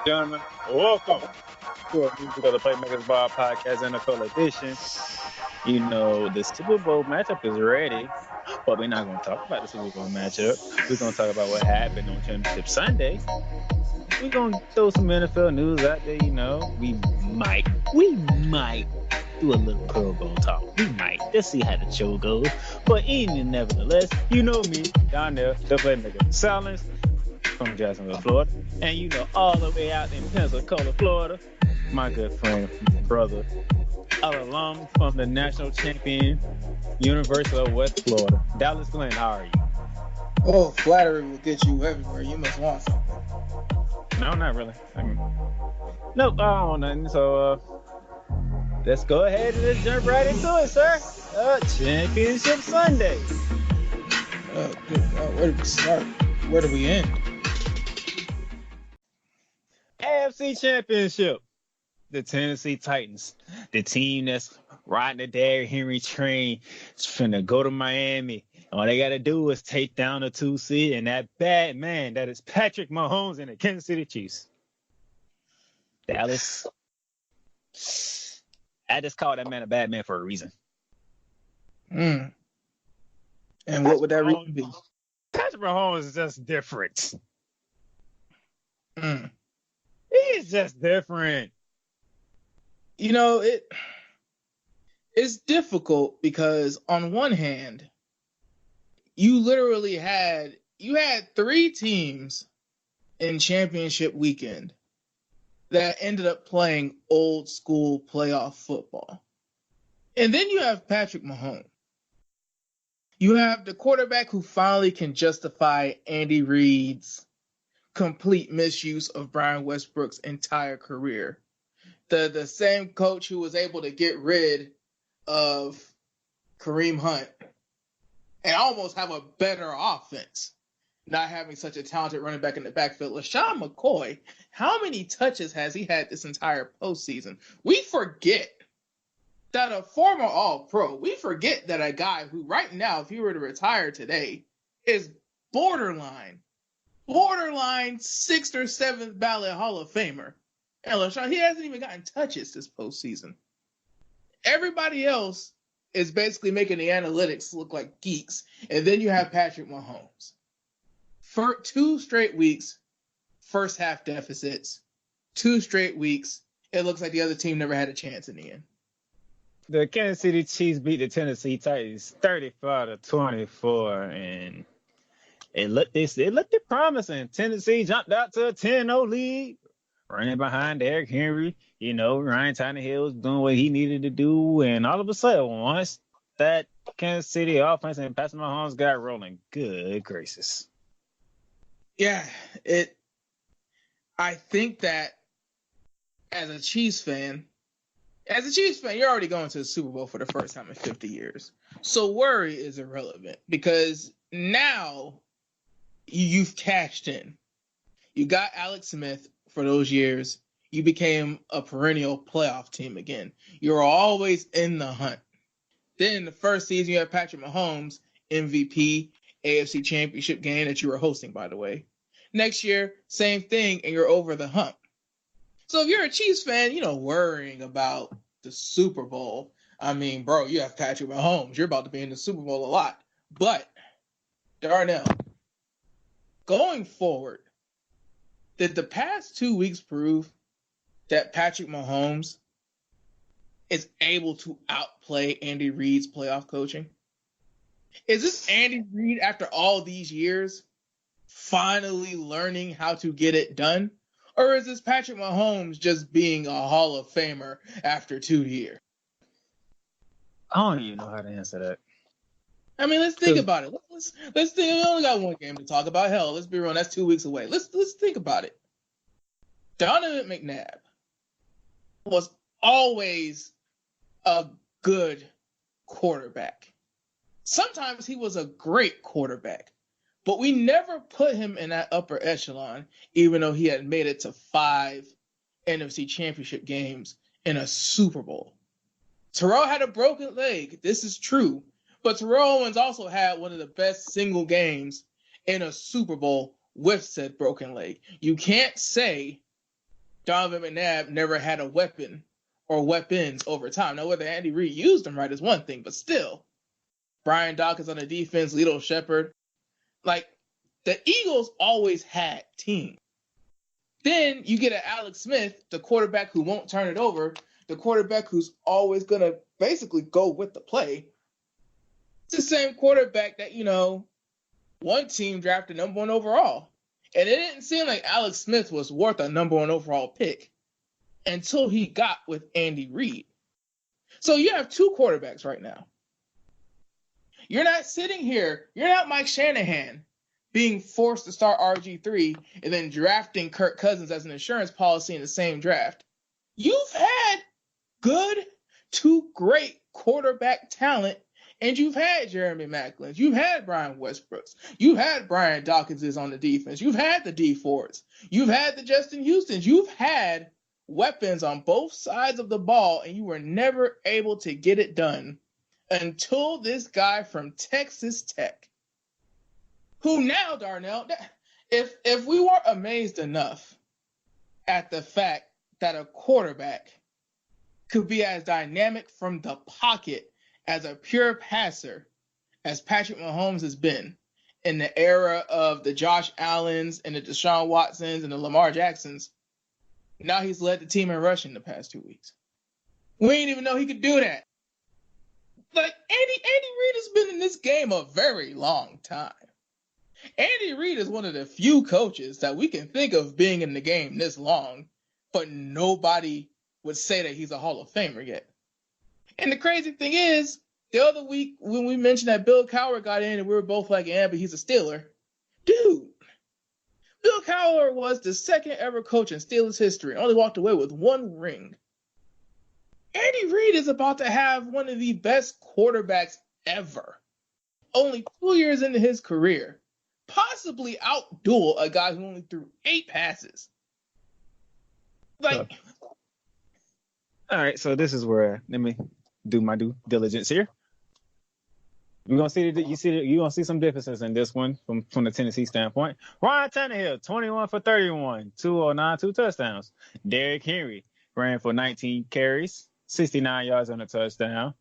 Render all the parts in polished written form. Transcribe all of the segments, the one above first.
Gentlemen, welcome to a Music of the Playmakers Bar Podcast NFL edition. You know, the Super Bowl matchup is ready, but we're not going to talk about the Super Bowl matchup. We're going to talk about what happened on Championship Sunday. We're going to throw some NFL news out there, you know. We might do a little Pro Bowl talk. We might. Just see how the show goes. But nevertheless, you know me, down there, the Playmaker Silence from Jacksonville, Florida. And you know, all the way out in Pensacola, Florida, my good friend, brother, an alum from the national champion University of West Florida, Dallas Glenn. How are you? Oh, flattery will get you everywhere. You must want something. No, not really. Nope, I don't want nothing. So, let's go ahead and just jump right into it, sir. Championship Sunday. Good God, where do we start? Where do we end? AFC Championship. The Tennessee Titans, the team that's riding the Derrick Henry train, is finna go to Miami. All they got to do is take down the 2 seed and that bad man that is Patrick Mahomes and the Kansas City Chiefs. Dallas, I just call that man a bad man for a reason. And what would that reason be? Patrick Mahomes is just different. He's just different. You know, it's difficult because on one hand, you literally had 3 teams in championship weekend that ended up playing old school playoff football. And then you have Patrick Mahomes. You have the quarterback who finally can justify Andy Reid's complete misuse of Brian Westbrook's entire career. The same coach who was able to get rid of Kareem Hunt and almost have a better offense, not having such a talented running back in the backfield. LaShawn McCoy, how many touches has he had this entire postseason? We forget that a former All-Pro, we forget that a guy who right now, if he were to retire today, is borderline 6th or 7th ballot Hall of Famer. And LaShawn, he hasn't even gotten touches this postseason. Everybody else is basically making the analytics look like geeks. And then you have Patrick Mahomes. For 2 straight weeks, first half deficits. 2 straight weeks, it looks like the other team never had a chance in the end. The Kansas City Chiefs beat the Tennessee Titans 35-24, and it looked promising. Tennessee jumped out to a 10-0 lead, running behind Derrick Henry. You know, Ryan Tannehill was doing what he needed to do, and all of a sudden, once that Kansas City offense and Patrick Mahomes got rolling, good gracious. Yeah, I think that as a Chiefs fan, you're already going to the Super Bowl for the first time in 50 years. So worry is irrelevant because now you've cashed in. You got Alex Smith for those years. You became a perennial playoff team again. You're always in the hunt. Then the first season, you have Patrick Mahomes, MVP, AFC Championship Game that you were hosting, by the way. Next year, same thing, and you're over the hump. So if you're a Chiefs fan, worrying about the Super Bowl, I mean, bro, you have Patrick Mahomes. You're about to be in the Super Bowl a lot. But, Darnell, going forward, did the past 2 weeks prove that Patrick Mahomes is able to outplay Andy Reid's playoff coaching? Is this Andy Reid, after all these years, finally learning how to get it done? Or is this Patrick Mahomes just being a Hall of Famer after 2 years? I don't even know how to answer that. I mean, let's think about it. Let's think. We only got one game to talk about. Hell, let's be real. That's 2 weeks away. Let's think about it. Donovan McNabb was always a good quarterback. Sometimes he was a great quarterback, but we never put him in that upper echelon, even though he had made it to 5 NFC Championship games in a Super Bowl. Terrell had a broken leg. This is true. But Terrell Owens also had one of the best single games in a Super Bowl with said broken leg. You can't say Donovan McNabb never had a weapon or weapons over time. Now, whether Andy Reid used them right is one thing, but still, Brian Dawkins on the defense, Lito Shepherd. Like, the Eagles always had teams. Then you get an Alex Smith, the quarterback who won't turn it over, the quarterback who's always going to basically go with the play. It's the same quarterback that, one team drafted number 1 overall. And it didn't seem like Alex Smith was worth a number 1 overall pick until he got with Andy Reid. So you have 2 quarterbacks right now. You're not sitting here. You're not Mike Shanahan being forced to start RG3 and then drafting Kirk Cousins as an insurance policy in the same draft. You've had good to great quarterback talent, and you've had Jeremy Maclin. You've had Brian Westbrooks. You've had Brian Dawkins on the defense. You've had the D Fords. You've had the Justin Houstons. You've had weapons on both sides of the ball, and you were never able to get it done until this guy from Texas Tech, who now, Darnell, if we weren't amazed enough at the fact that a quarterback could be as dynamic from the pocket as a pure passer as Patrick Mahomes has been in the era of the Josh Allens and the Deshaun Watsons and the Lamar Jacksons, now he's led the team in rushing the past 2 weeks. We didn't even know he could do that. Like, Andy Reid has been in this game a very long time. Andy Reid is one of the few coaches that we can think of being in the game this long, but nobody would say that he's a Hall of Famer yet. And the crazy thing is, the other week when we mentioned that Bill Cowher got in and we were both like, yeah, but he's a Steeler. Dude, Bill Cowher was the second ever coach in Steelers history, only walked away with 1 ring. Andy Reid is about to have one of the best quarterbacks ever. Only 2 years into his career. Possibly outduel a guy who only threw 8 passes. Like, all right, so this is where let me do my due diligence here. We're gonna see you're gonna see some differences in this one from the Tennessee standpoint. Ryan Tannehill, 21 for 31, 209, 2 touchdowns. Derrick Henry ran for 19 carries, 69 yards on a touchdown.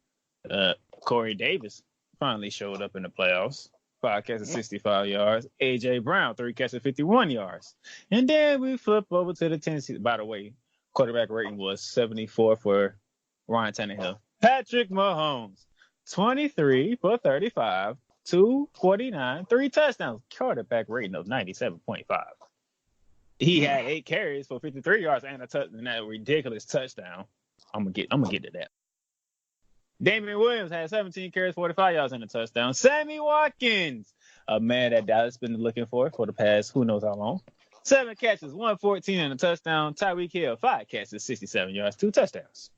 Corey Davis finally showed up in the playoffs. 5 catches, 65 yards. A.J. Brown, 3 catches, 51 yards. And then we flip over to the Tennessee. By the way, quarterback rating was 74 for Ryan Tannehill. Patrick Mahomes, 23 for 35, 249, 3 touchdowns. Quarterback rating of 97.5. He had 8 carries for 53 yards and that ridiculous touchdown. I'm gonna get to that. Damian Williams had 17 carries, 45 yards and a touchdown. Sammy Watkins, a man that Dallas been looking for the past who knows how long. 7 catches, 114 and a touchdown. Tyreek Hill, 5 catches, 67 yards, 2 touchdowns.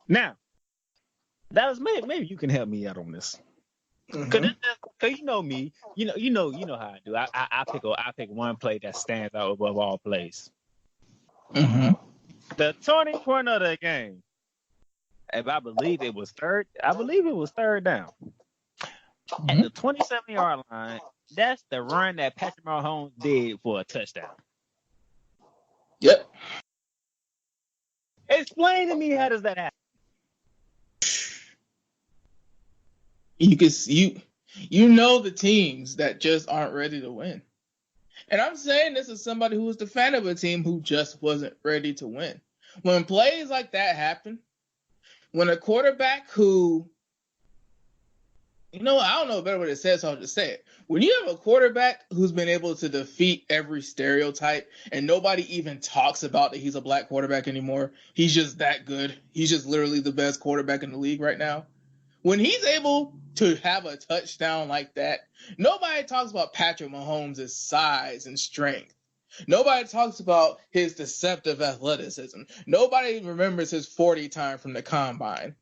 Now, Dallas, maybe you can help me out on this. Cause you know me, you know how I do. I pick one play that stands out above all plays. mm-hmm. The turning point of the game. If I believe it was third down. Mm-hmm. At the 27-yard line, that's the run that Patrick Mahomes did for a touchdown. Yep. Explain to me, how does that happen? You know the teams that just aren't ready to win. And I'm saying this as somebody who was the fan of a team who just wasn't ready to win. When plays like that happen, when a quarterback who, I don't know a better way to say it, so I'll just say it. When you have a quarterback who's been able to defeat every stereotype and nobody even talks about that he's a black quarterback anymore, he's just that good. He's just literally the best quarterback in the league right now. When he's able to have a touchdown like that, nobody talks about Patrick Mahomes' size and strength. Nobody talks about his deceptive athleticism. Nobody remembers his 40 time from the combine.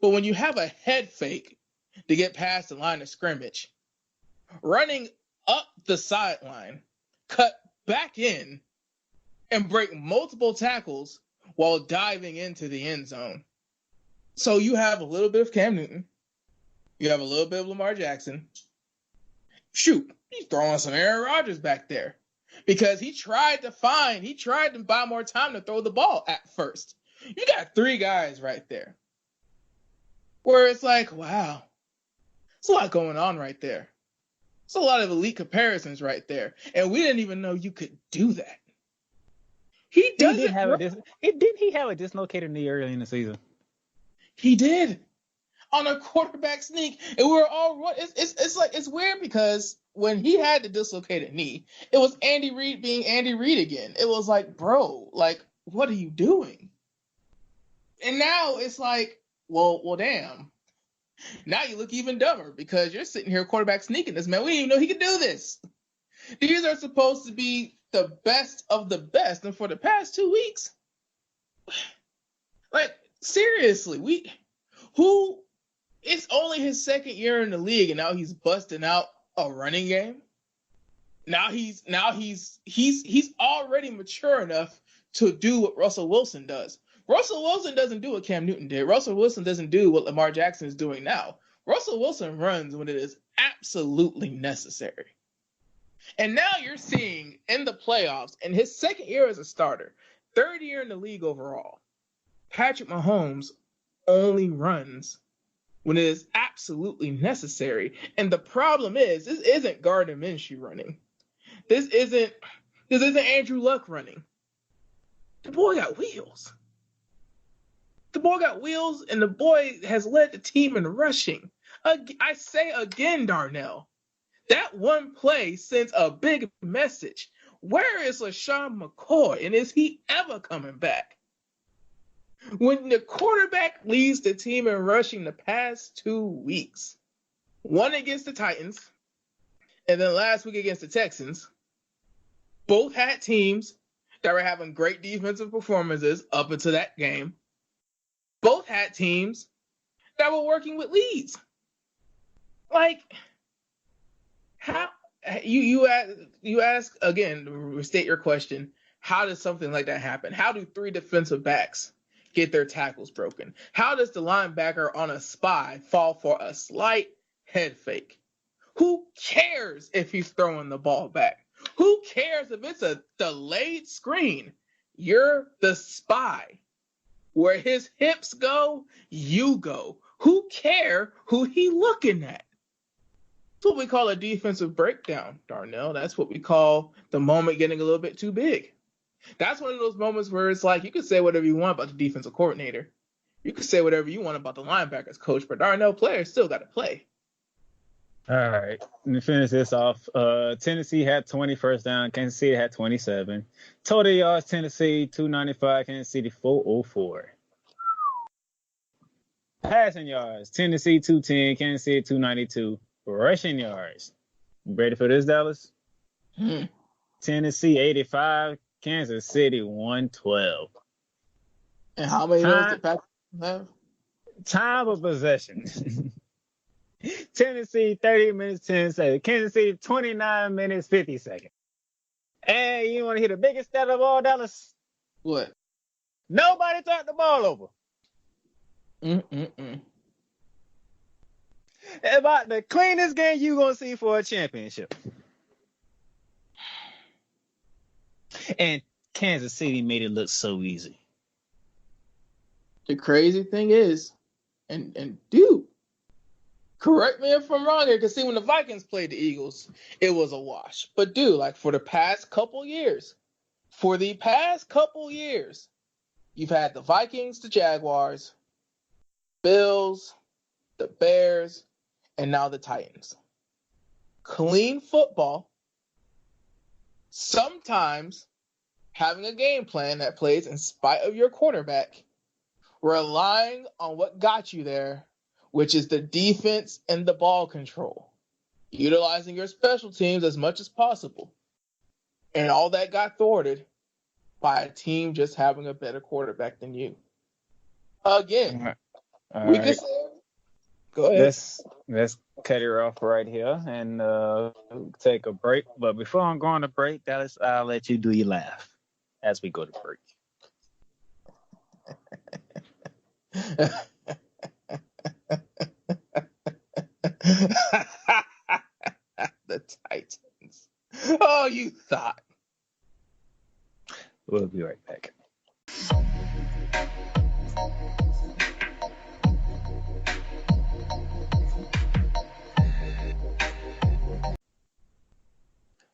But when you have a head fake to get past the line of scrimmage, running up the sideline, cut back in, and break multiple tackles while diving into the end zone. So you have a little bit of Cam Newton. You have a little bit of Lamar Jackson. Shoot, he's throwing some Aaron Rodgers back there. because he tried to buy more time to throw the ball at first. You got 3 guys right there where it's like, wow, it's a lot going on right there. It's a lot of elite comparisons right there. And we didn't even know you could do that. Didn't he have a dislocated knee early in the season? He did. On a quarterback sneak. And we were all, it's weird because when he had the dislocated knee, it was Andy Reid being Andy Reid again. It was like, bro, like, what are you doing? And now it's like, well, damn. Now you look even dumber because you're sitting here quarterback sneaking this, man. We didn't even know he could do this. These are supposed to be the best of the best. And for the past 2 weeks, like, seriously, it's only his second year in the league and now he's busting out a running game. Now he's already mature enough to do what Russell Wilson does. Russell Wilson doesn't do what Cam Newton did. Russell Wilson doesn't do what Lamar Jackson is doing now. Russell Wilson runs when it is absolutely necessary. And now you're seeing in the playoffs, in his second year as a starter, 3rd year in the league overall, Patrick Mahomes only runs when it is absolutely necessary. And the problem is, this isn't Gardner Minshew running. This isn't Andrew Luck running. The boy got wheels. The boy got wheels, and the boy has led the team in rushing. I say again, Darnell, that one play sends a big message. Where is LaShawn McCoy, and is he ever coming back? When the quarterback leads the team in rushing the past 2 weeks, one against the Titans, and then last week against the Texans, both had teams that were having great defensive performances up until that game. Both had teams that were working with leads. Like, how you ask again, restate your question, how does something like that happen? How do 3 defensive backs get their tackles broken? How does the linebacker on a spy fall for a slight head fake? Who cares if he's throwing the ball back? Who cares if it's a delayed screen? You're the spy. Where his hips go, you go. Who care who he looking at? That's what we call a defensive breakdown, Darnell. That's what we call the moment getting a little bit too big. That's one of those moments where it's like, you can say whatever you want about the defensive coordinator. You can say whatever you want about the linebackers coach, but Darnell players still got to play. All right, let me finish this off. Tennessee had 20 first down. Kansas City had 27. Total yards, Tennessee 295. Kansas City 404. Passing yards, Tennessee 210. Kansas City 292. Rushing yards. You ready for this, Dallas? Tennessee 85. Kansas City 112. And how many of those did Patrick have? Time of possession. Tennessee 30 minutes 10 seconds. Kansas City 29 minutes 50 seconds. And you want to hear the biggest stat of all, Dallas? What? Nobody turned the ball over. About the cleanest game you gonna see for a championship. And Kansas City made it look so easy. The crazy thing is, and dude, correct me if I'm wrong here, because see, when the Vikings played the Eagles, it was a wash. But dude, like for the past couple years, you've had the Vikings, the Jaguars, Bills, the Bears, and now the Titans. Clean football. Sometimes having a game plan that plays in spite of your quarterback, relying on what got you there, which is the defense and the ball control, utilizing your special teams as much as possible. And all that got thwarted by a team just having a better quarterback than you. Again, we can say, go ahead. Let's cut it off right here and take a break. But before I'm going to break, Dallas, I'll let you do your laugh as we go to break. The Titans. Oh, you thought. We'll be right back.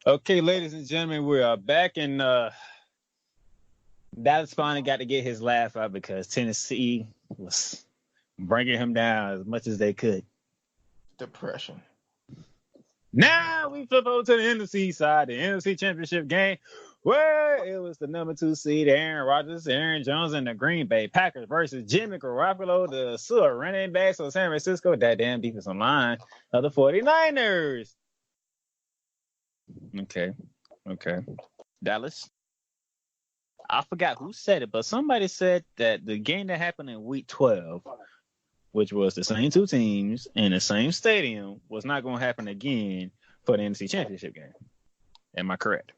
Okay, ladies and gentlemen, we are back, and Dallas finally got to get his laugh out because Tennessee was bringing him down as much as they could. Depression. Now we flip over to the NFC side, the NFC Championship Game, where it was the number 2 seed, Aaron Rodgers, Aaron Jones, and the Green Bay Packers versus Jimmy Garoppolo, the sewer running backs of San Francisco, that damn defensive line of the 49ers. Okay. Dallas. I forgot who said it, but somebody said that the game that happened in week 12, which was the same 2 teams in the same stadium, was not going to happen again for the NFC Championship Game. Am I correct?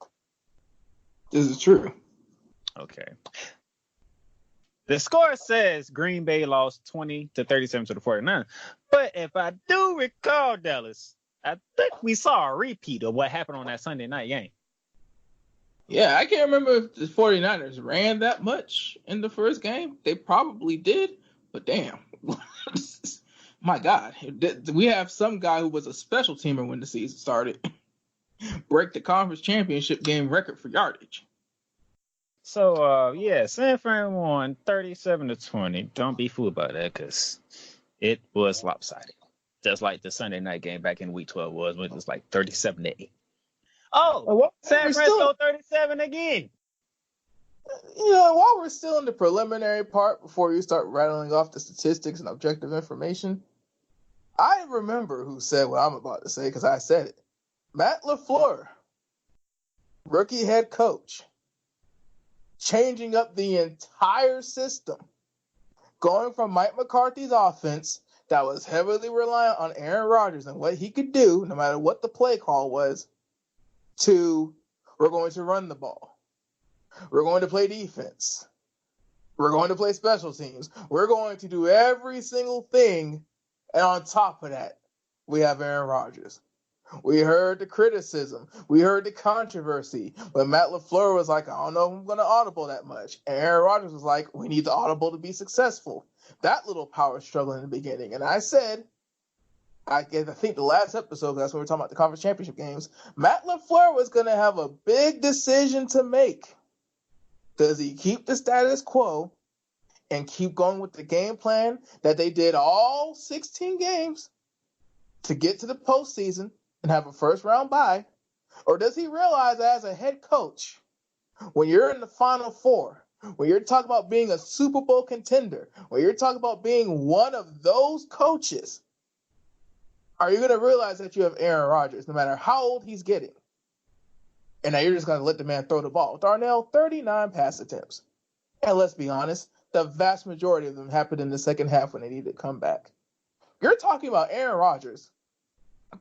This is true. Okay. The score says Green Bay lost 20-37 to the 49ers. But if I do recall, Dallas, I think we saw a repeat of what happened on that Sunday night game. Yeah, I can't remember if the 49ers ran that much in the first game. They probably did, but damn. My God. We have some guy who was a special teamer when the season started break the conference championship game record for yardage. So, San Fran won 37-20. Don't be fooled by that because it was lopsided. Just like the Sunday night game back in week 12 was, when it was like 37-8. Oh, San Francisco 37 again. While we're still in the preliminary part, before you start rattling off the statistics and objective information, I remember who said what I'm about to say because I said it. Matt LaFleur, rookie head coach, changing up the entire system, going from Mike McCarthy's offense that was heavily reliant on Aaron Rodgers and what he could do, no matter what the play call was, to we're going to run the ball. We're going to play defense. We're going to play special teams. We're going to do every single thing. And on top of that, we have Aaron Rodgers. We heard the criticism. We heard the controversy. But Matt LaFleur was like, I don't know if I'm going to audible that much. And Aaron Rodgers was like, we need the audible to be successful. That little power struggle in the beginning. And I said, I think the last episode, that's when we were talking about the conference championship games, Matt LaFleur was going to have a big decision to make. Does he keep the status quo and keep going with the game plan that they did all 16 games to get to the postseason and have a first-round bye? Or does he realize as a head coach, when you're in the Final Four, when you're talking about being a Super Bowl contender, when you're talking about being one of those coaches, are you going to realize that you have Aaron Rodgers, no matter how old he's getting? And now you're just going to let the man throw the ball. Darnell, 39 pass attempts. And let's be honest, the vast majority of them happened in the second half when they needed to come back. You're talking about Aaron Rodgers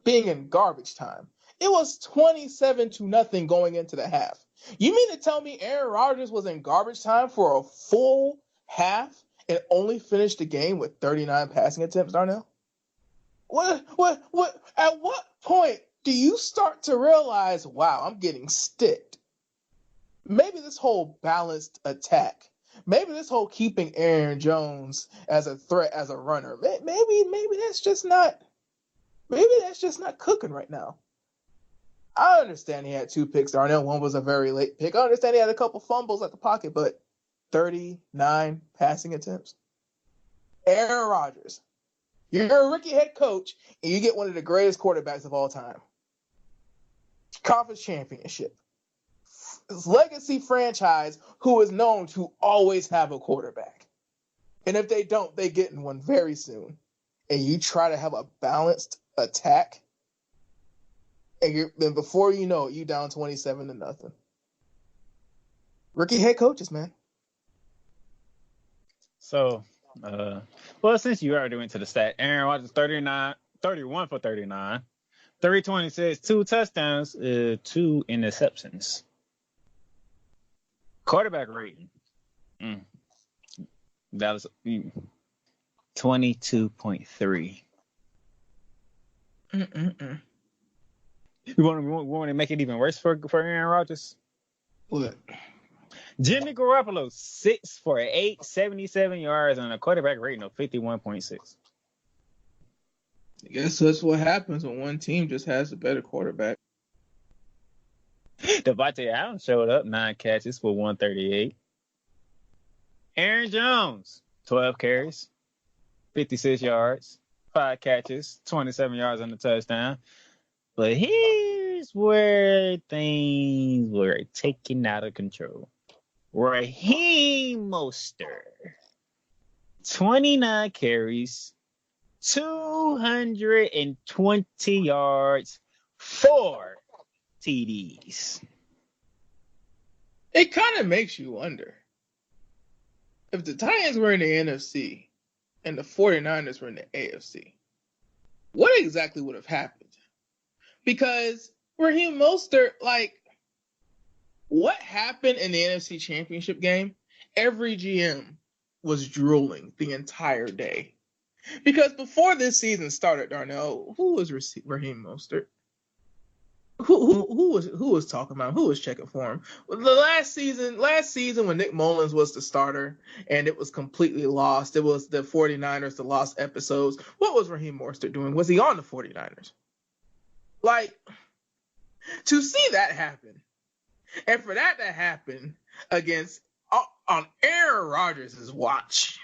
being in garbage time. It was 27-0 going into the half. You mean to tell me Aaron Rodgers was in garbage time for a full half and only finished the game with 39 passing attempts, Darnell? What? At what point do you start to realize, wow, I'm getting sticked? Maybe this whole balanced attack, maybe this whole keeping Aaron Jones as a threat, as a runner, maybe that's just not cooking right now. I understand he had 2 picks, Darnell. One was a very late pick. I understand he had a couple fumbles at the pocket, but 39 passing attempts. Aaron Rodgers. You're a rookie head coach, and you get one of the greatest quarterbacks of all time. Conference championship. Legacy franchise who is known to always have a quarterback. And if they don't, they get in one very soon. And you try to have a balanced attack, and before you know it, you down 27-0. Rookie head coaches, man. So, since you already went to the stat, Aaron Rodgers 31 for 39, 326, 2 touchdowns, 2 interceptions. Quarterback rating. That was 22.3. You want to make it even worse for Aaron Rodgers? What? Jimmy Garoppolo, 6 for 8, 77 yards, and a quarterback rating of 51.6. I guess that's what happens when one team just has a better quarterback. Devontae Adams showed up, 9 catches for 138. Aaron Jones, 12 carries, 56 yards, 5 catches, 27 yards on the touchdown. But here's where things were taken out of control. Raheem Mostert, 29 carries, 220 yards, 4 TDs. It kind of makes you wonder if the Titans were in the NFC and the 49ers were in the AFC, what exactly would have happened? Because Raheem Mostert, what happened in the NFC Championship game? Every GM was drooling the entire day. Because before this season started, Darnell, who was Raheem Mostert? Who was talking about him? Who was checking for him? The last season when Nick Mullins was the starter and it was completely lost. It was the 49ers, the lost episodes. What was Raheem Mostert doing? Was he on the 49ers? To see that happen, and for that to happen against on Aaron Rodgers' watch,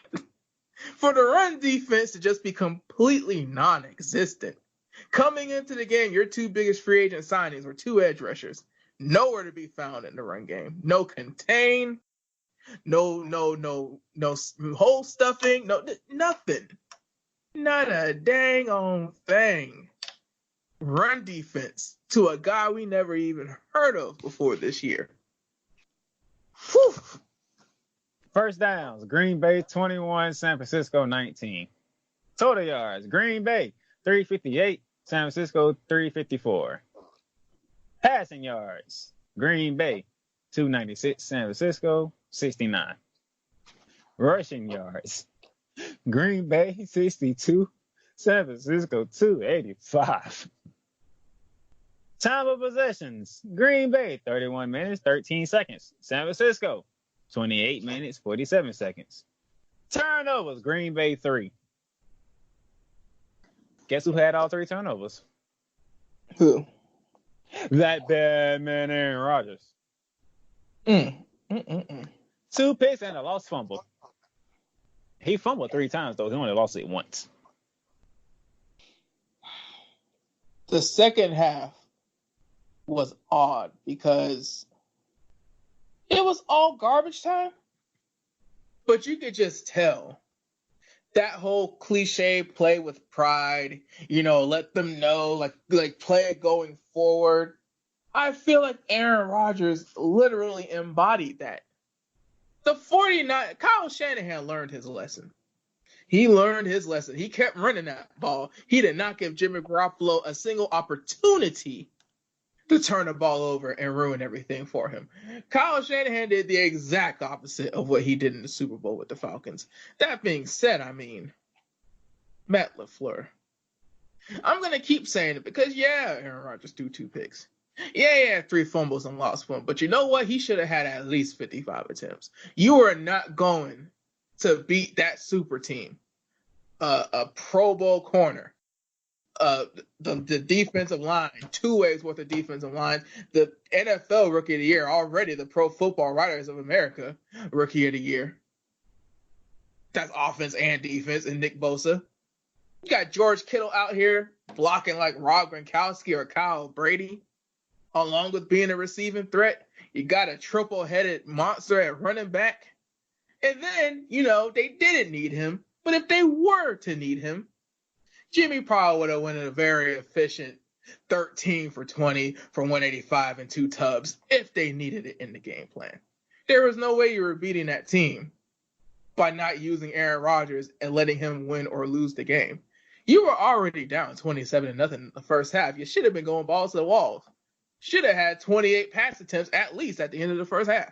for the run defense to just be completely non-existent. Coming into the game, your two biggest free agent signings were 2 edge rushers. Nowhere to be found in the run game. No contain, no hole stuffing, nothing. Not a dang on thing. Run defense to a guy we never even heard of before this year. Whew. First downs, Green Bay 21, San Francisco 19. Total yards, Green Bay 358, San Francisco 354. Passing yards, Green Bay 296, San Francisco 69. Rushing yards, Green Bay 62, San Francisco 285. Time of possessions, Green Bay 31 minutes 13 seconds, San Francisco 28 minutes 47 seconds. Turnovers, Green Bay 3. Guess who had all 3 turnovers? Who? That bad man Aaron Rodgers. 2 picks and a lost fumble. He fumbled 3 times, though. He only lost it once. The second half was odd because it was all garbage time. But you could just tell that whole cliche play with pride, let them know, like play it going forward. I feel like Aaron Rodgers literally embodied that. The 49, Kyle Shanahan learned his lesson. He learned his lesson. He kept running that ball. He did not give Jimmy Garoppolo a single opportunity to turn the ball over and ruin everything for him. Kyle Shanahan did the exact opposite of what he did in the Super Bowl with the Falcons. That being said, Matt LaFleur. I'm going to keep saying it because, Aaron Rodgers threw 2 picks. He had 3 fumbles and lost one. But you know what? He should have had at least 55 attempts. You are not going to beat that super team. A Pro Bowl corner. The defensive line, 2 ways worth of defensive line. The NFL Rookie of the Year, already the Pro Football Writers of America Rookie of the Year. That's offense and defense, and Nick Bosa. You got George Kittle out here blocking like Rob Gronkowski or Kyle Brady, along with being a receiving threat. You got a triple-headed monster at running back. And then, they didn't need him. But if they were to need him, Jimmy probably would have went in a very efficient 13 for 20 for 185 and 2 tubs if they needed it in the game plan. There was no way you were beating that team by not using Aaron Rodgers and letting him win or lose the game. You were already down 27-0 in the first half. You should have been going balls to the walls. Should have had 28 pass attempts at least at the end of the first half.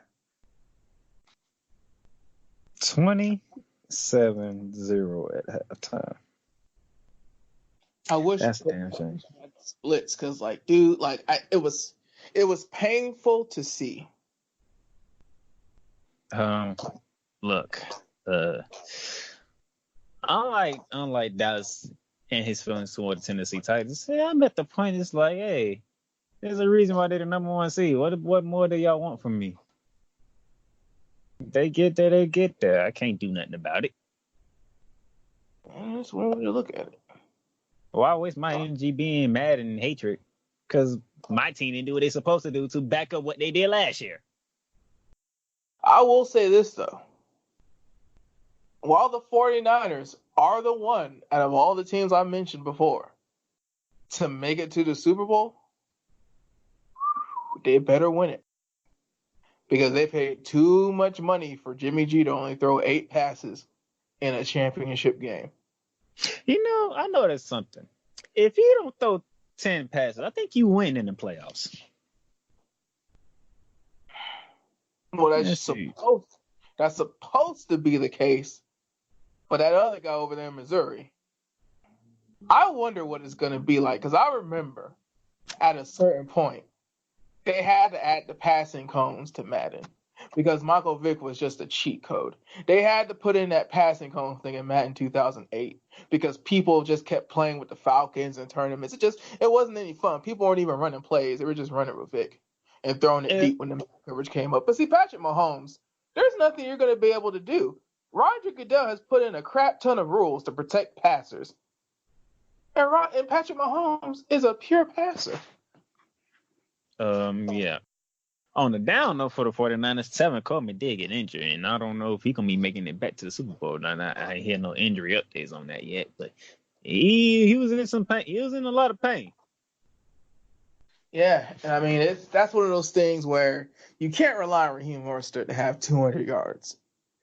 27-0 at halftime. I wish that's a damn shame. Splits, because it was painful to see Look, unlike Dallas and his feelings toward the Tennessee Titans, I'm at the point. It's like, hey, there's a reason why they're the number one seed. What more do y'all want from me? They get there, they get there. I can't do nothing about it. That's one way to look at it. Why waste my energy being mad and hatred? Because my team didn't do what they're supposed to do to back up what they did last year. I will say this, though. While the 49ers are the one out of all the teams I mentioned before to make it to the Super Bowl, they better win it. Because they paid too much money for Jimmy G to only throw 8 passes in a championship game. I noticed something. If you don't throw 10 passes, I think you win in the playoffs. Well, that's supposed to be the case. But that other guy over there in Missouri, I wonder what it's going to be like. Because I remember at a certain point, they had to add the passing cones to Madden. Because Michael Vick was just a cheat code. They had to put in that passing cone thing in Madden 2008 because people just kept playing with the Falcons and tournaments. It wasn't any fun. People weren't even running plays. They were just running with Vick and throwing it deep when the coverage came up. But see, Patrick Mahomes, there's nothing you're going to be able to do. Roger Goodell has put in a crap ton of rules to protect passers. And Patrick Mahomes is a pure passer. Yeah. On the down note for the 49ers, Tevin Coleman did get injured, and I don't know if he's going to be making it back to the Super Bowl. Now, I hear no injury updates on that yet, but he was in some pain. He was in a lot of pain. Yeah, I mean, that's one of those things where you can't rely on Raheem Mostert to have 200 yards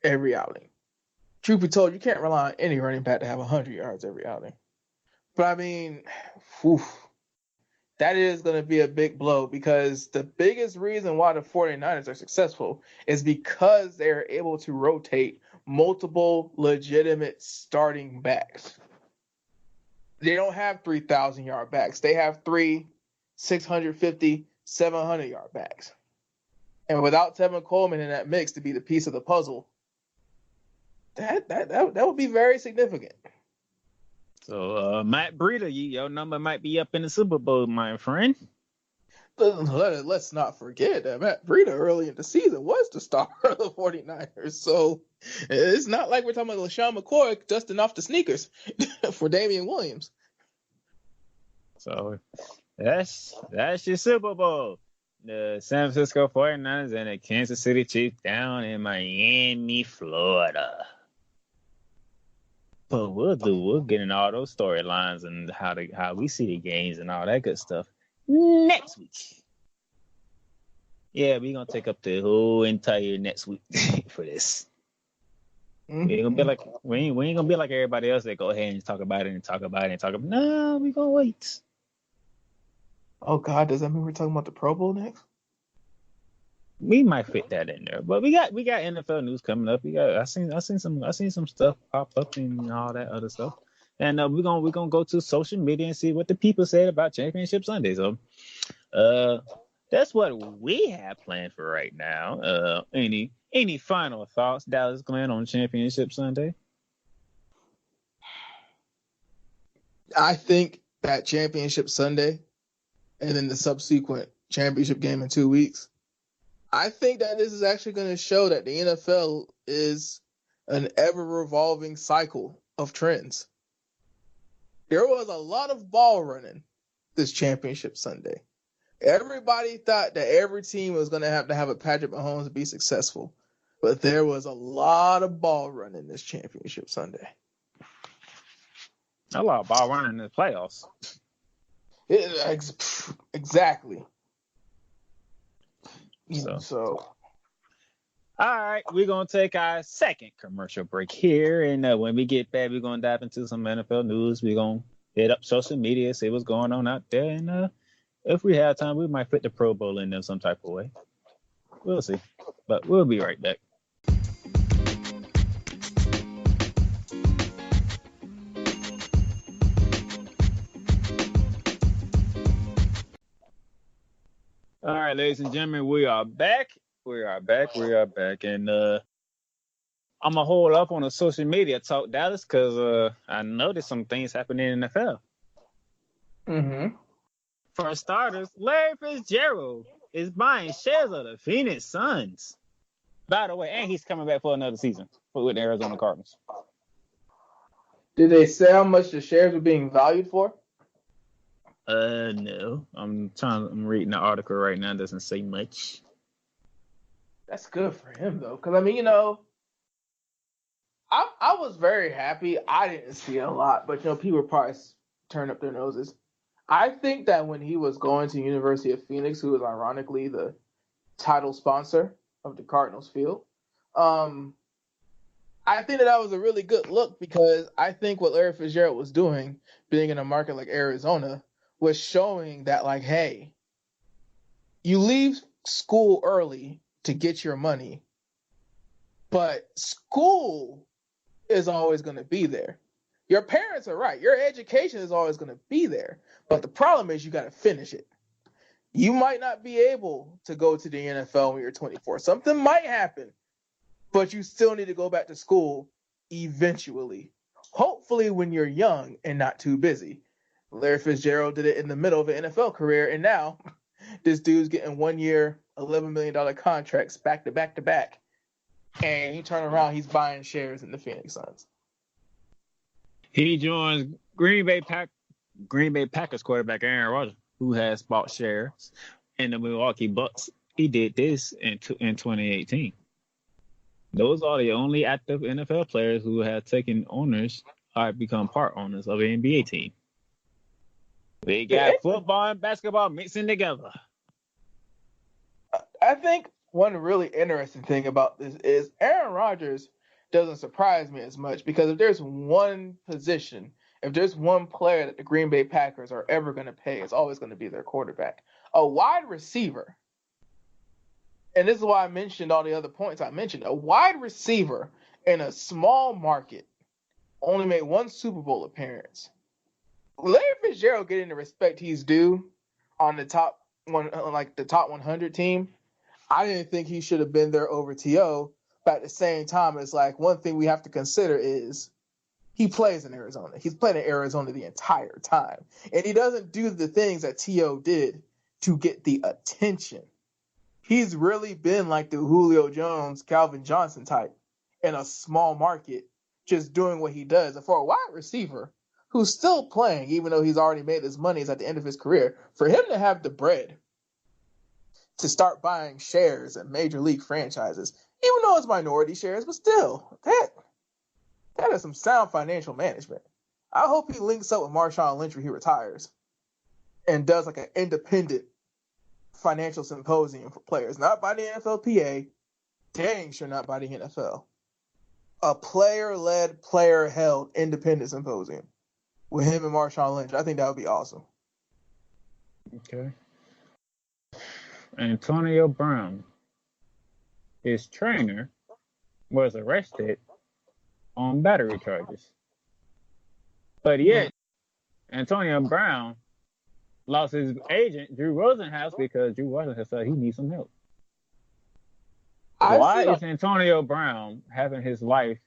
every outing. Truth be told, you can't rely on any running back to have 100 yards every outing. But, I mean, that is going to be a big blow because the biggest reason why the 49ers are successful is because they're able to rotate multiple legitimate starting backs. They don't have 3,000-yard backs. They have 3 650, 700-yard backs. And without Tevin Coleman in that mix to be the piece of the puzzle, that would be very significant. So, Matt Breida, your number might be up in the Super Bowl, my friend. Let's not forget that Matt Breida early in the season was the star of the 49ers. So it's not like we're talking about LaShawn McCoy dusting off the sneakers for Damian Williams. So that's your Super Bowl. The San Francisco 49ers and the Kansas City Chiefs down in Miami, Florida. But we'll get in all those storylines and how we see the games and all that good stuff next week. Yeah, we're gonna take up the whole entire next week for this. Mm-hmm. We ain't gonna be like everybody else that go ahead and talk about it. No, we gonna wait. Oh God, does that mean we're talking about the Pro Bowl next? We might fit that in there, but we got NFL news coming up. I seen some stuff pop up and all that other stuff, and we're gonna go to social media and see what the people said about Championship Sunday. So, that's what we have planned for right now. Any final thoughts, Dallas Glenn, on Championship Sunday? I think that Championship Sunday, and then the subsequent championship game in 2 weeks. I think that this is actually going to show that the NFL is an ever-revolving cycle of trends. There was a lot of ball running this Championship Sunday. Everybody thought that every team was going to have a Patrick Mahomes to be successful, but there was a lot of ball running this Championship Sunday. A lot of ball running in the playoffs. Exactly. So, all right, we're going to take our second commercial break here. And when we get back, we're going to dive into some NFL news. We're going to hit up social media, see what's going on out there. And if we have time, we might fit the Pro Bowl in there some type of way. We'll see. But we'll be right back. All right, ladies and gentlemen, we are back. We are back. We are back. And I'm going to hold up on the social media talk, Dallas, because I noticed some things happening in the NFL. Mm-hmm. For starters, Larry Fitzgerald is buying shares of the Phoenix Suns. By the way, and he's coming back for another season with the Arizona Cardinals. Did they say how much the shares were being valued for? No. I'm reading the article right now. It doesn't say much. That's good for him, though. Because, I mean, you know, I was very happy. I didn't see a lot, but, you know, people probably turned up their noses. I think that when he was going to University of Phoenix, who was ironically the title sponsor of the Cardinals field, I think that was a really good look because I think what Larry Fitzgerald was doing, being in a market like Arizona, was showing that, like, hey, you leave school early to get your money, but school is always going to be there. Your parents are right. Your education is always going to be there. But the problem is you got to finish it. You might not be able to go to the NFL when you're 24. Something might happen, but you still need to go back to school eventually. Hopefully when you're young and not too busy. Larry Fitzgerald did it in the middle of an NFL career, and now this dude's getting 1 year, $11 million contracts back to back to back. And you turn around, he's buying shares in the Phoenix Suns. He joins Green Bay Packers quarterback Aaron Rodgers, who has bought shares in the Milwaukee Bucks. He did this in 2018. Those are the only active NFL players who have taken owners or become part owners of an NBA team. They got football and basketball mixing together. I think one really interesting thing about this is Aaron Rodgers doesn't surprise me as much because if there's one position, if there's one player that the Green Bay Packers are ever going to pay, it's always going to be their quarterback. A wide receiver, and this is why I mentioned all the other points I mentioned, a wide receiver in a small market only made one Super Bowl appearance. Larry Fitzgerald getting the respect he's due on the top one, like the top 100 team. I didn't think he should have been there over T.O., but at the same time, it's like one thing we have to consider is he plays in Arizona. He's playing in Arizona the entire time. And he doesn't do the things that T.O. did to get the attention. He's really been like the Julio Jones, Calvin Johnson type in a small market, just doing what he does. And for a wide receiver who's still playing, even though he's already made his money, is at the end of his career, for him to have the bread to start buying shares in major league franchises, even though it's minority shares, but still, that is some sound financial management. I hope he links up with Marshawn Lynch when he retires and does like an independent financial symposium for players, not by the NFLPA, dang sure not by the NFL. A player-led, player-held independent symposium with him and Marshawn Lynch. I think that would be awesome. Okay. Antonio Brown, his trainer, was arrested on battery charges. But yet, Antonio Brown lost his agent, Drew Rosenhaus, because Drew Rosenhaus said he needs some help. Why is Antonio Brown having his life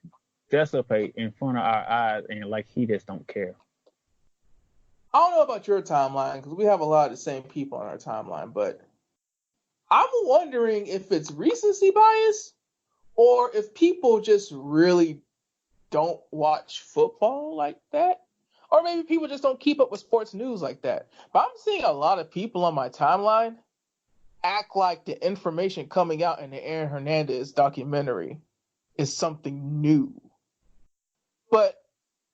dissipate in front of our eyes and like he just don't care? I don't know about your timeline because we have a lot of the same people on our timeline, but I'm wondering if it's recency bias or if people just really don't watch football like that. Or maybe people just don't keep up with sports news like that. But I'm seeing a lot of people on my timeline act like the information coming out in the Aaron Hernandez documentary is something new. But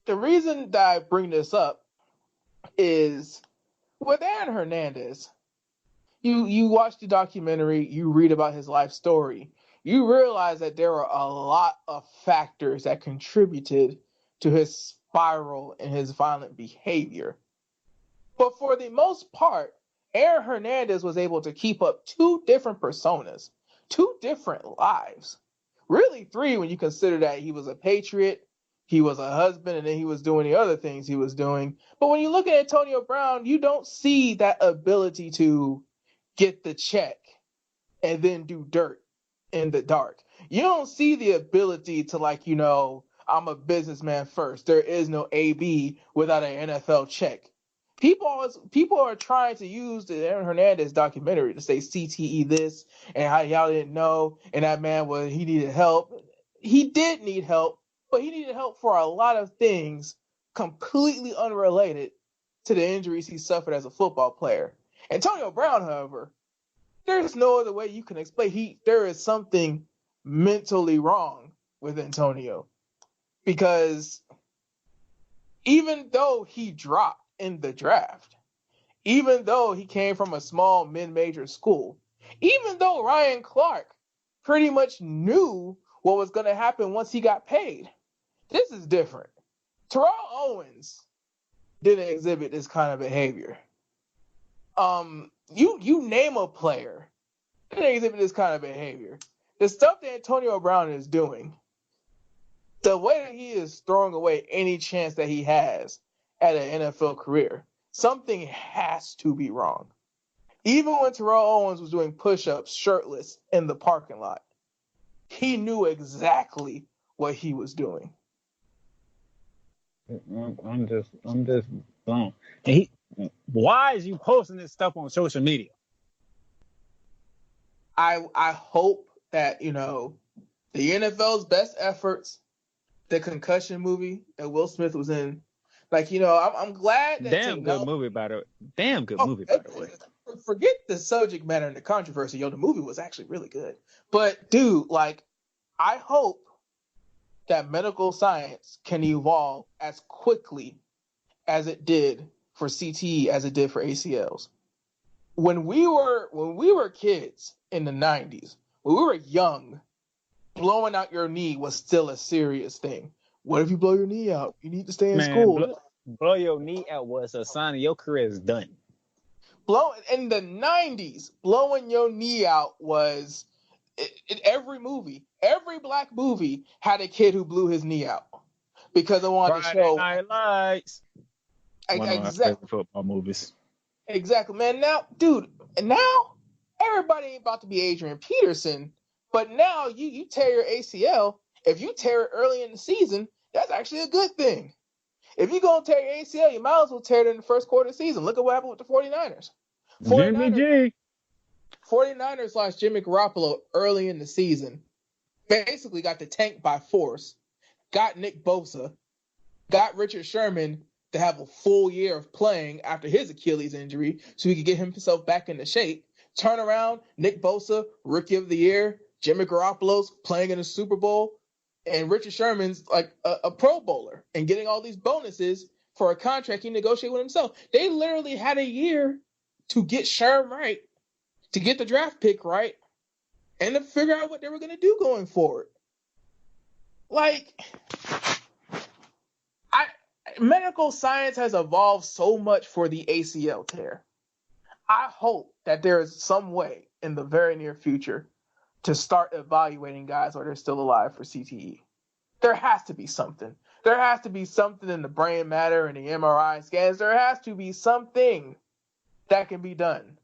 the reason that I bring this up is with Aaron Hernandez, you watch the documentary, you read about his life story, you realize that there are a lot of factors that contributed to his spiral and his violent behavior. But for the most part, Aaron Hernandez was able to keep up two different personas, two different lives. Really three when you consider that he was a patriot, he was a husband, and then he was doing the other things he was doing. But when you look at Antonio Brown, you don't see that ability to get the check and then do dirt in the dark. You don't see the ability to, like, I'm a businessman first. There is no AB without an NFL check. People are trying to use the Aaron Hernandez documentary to say CTE this and how y'all didn't know, and that man he needed help. He did need help, but he needed help for a lot of things completely unrelated to the injuries he suffered as a football player. Antonio Brown, however, there's no other way you can explain. There is something mentally wrong with Antonio, because even though he dropped in the draft, even though he came from a small mid-major school, even though Ryan Clark pretty much knew what was going to happen once he got paid, this is different. Terrell Owens didn't exhibit this kind of behavior. You name a player that exhibit this kind of behavior. The stuff that Antonio Brown is doing, the way that he is throwing away any chance that he has at an NFL career, something has to be wrong. Even when Terrell Owens was doing push-ups shirtless in the parking lot, he knew exactly what he was doing. I'm just blown. And why is you posting this stuff on social media? I hope that, the NFL's best efforts, the concussion movie that Will Smith was in, I'm glad that Damn good movie, by the way. Forget the subject matter and the controversy. The movie was actually really good. But dude, I hope that medical science can evolve as quickly as it did for CTE, as it did for ACLs. When we were kids in the 90s, when we were young, blowing out your knee was still a serious thing. What if you blow your knee out? You need to stay in school. Blow your knee out was a sign of your career is done. In the 90s, blowing your knee out was in every movie. Every black movie had a kid who blew his knee out because they wanted to show. Friday Night Lights. One of my favorite football movies. Exactly, man. Now everybody ain't about to be Adrian Peterson, but now you tear your ACL. If you tear it early in the season, that's actually a good thing. If you're going to tear your ACL, you might as well tear it in the first quarter of the season. Look at what happened with the 49ers. 49ers lost Jimmy Garoppolo early in the season. Basically got the tank by force. Got Nick Bosa. Got Richard Sherman to have a full year of playing after his Achilles injury so he could get himself back into shape. Turn around, Nick Bosa, Rookie of the Year. Jimmy Garoppolo's playing in the Super Bowl. And Richard Sherman's like a Pro Bowler and getting all these bonuses for a contract he negotiated with himself. They literally had a year to get Sherm right, to get the draft pick right, and to figure out what they were going to do going forward. Medical science has evolved so much for the ACL tear. I hope that there is some way in the very near future to start evaluating guys while they're still alive for CTE. There has to be something. There has to be something in the brain matter and the MRI scans. There has to be something that can be done